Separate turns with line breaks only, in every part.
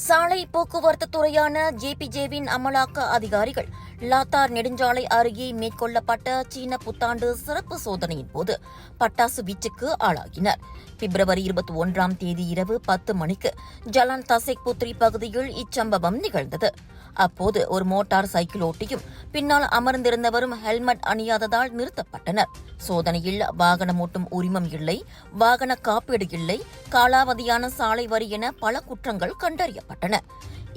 சாலை போக்குவரத்து துறையான ஜேபிஜேவின் அமலாக்க அதிகாரிகள் லாத்தார் நெடுஞ்சாலை அருகே மேற்கொள்ளப்பட்ட சீன புத்தாண்டு சிறப்பு சோதனையின் போது பட்டாசு வீச்சுக்கு ஆளாகினர். பிப்ரவரி 21ஆம் தேதி இரவு 10 மணிக்கு ஜலான் தசேக் புத்ரி பகுதியில் இச்சம்பவம் நிகழ்ந்தது. அப்போது ஒரு மோட்டார் சைக்கிள் ஓட்டியும் பின்னால் அமர்ந்திருந்தவரும் ஹெல்மெட் அணியாததால் நிறுத்தப்பட்டனர். சோதனையில் வாகனம் ஓட்டும் உரிமம் இல்லை, வாகன காப்பீடு இல்லை, காலாவதியான சாலை வரி என பல குற்றங்கள் கண்டறியப்பட்டன.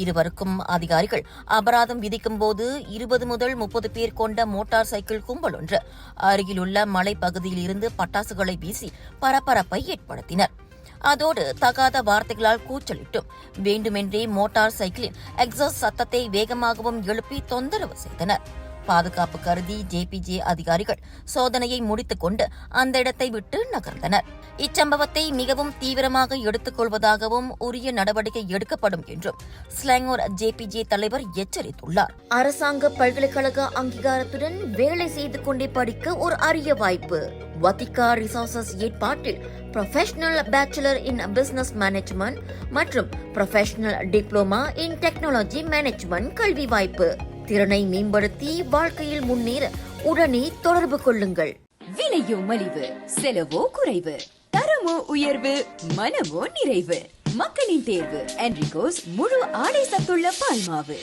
இருவருக்கும் அதிகாரிகள் அபராதம் விதிக்கும்போது 20 முதல் 30 பேர் கொண்ட மோட்டார் சைக்கிள் கும்பல் ஒன்று அருகிலுள்ள மலைப்பகுதியில் இருந்து பட்டாசுகளை வீசி பரபரப்பை ஏற்படுத்தினர். அதோடு தகாத வார்த்தைகளால் கூச்சலிட்டும் வேண்டுமென்றே மோட்டார் சைக்கிளின் எக்ஸாஸ்ட் சத்தத்தை வேகமாகவும் எழுப்பி தொந்தரவு செய்தனர். பாதுகாப்பு கருதி ஜேபிஜே அதிகாரிகள் சோதனையை முடித்துக் கொண்டு அந்த இடத்தை விட்டு நகர்ந்தனர். இச்சம்பவத்தை மிகவும் தீவிரமாக எடுத்துக் கொள்வதாகவும் உரிய நடவடிக்கை எடுக்கப்படும் என்றும் ஸ்லாங்கூர் ஜேபிஜே தலைவர் எச்சரித்துள்ளார். அரசாங்க பல்கலைக்கழக அங்கீகாரத்துடன் வேலை செய்து கொண்டே படிக்க ஒரு அரிய வாய்ப்பு. வத்திகா ரிசோர்சஸ் ஏற்பாட்டில் professional bachelor in business management மற்றும் professional diploma in technology management கல்வி வாய்ப்பு. திறனை மேம்படுத்தி வாழ்க்கையில் முன்னேற உடனே தொடர்பு கொள்ளுங்கள்.
விலையோ மலிவு, செலவோ குறைவு, தரமோ உயர்வு, மனமோ நிறைவு. மக்களின் தேர்வு என்ரிகோஸ் முழு ஆடை சத்துள்ள பால்மாவு.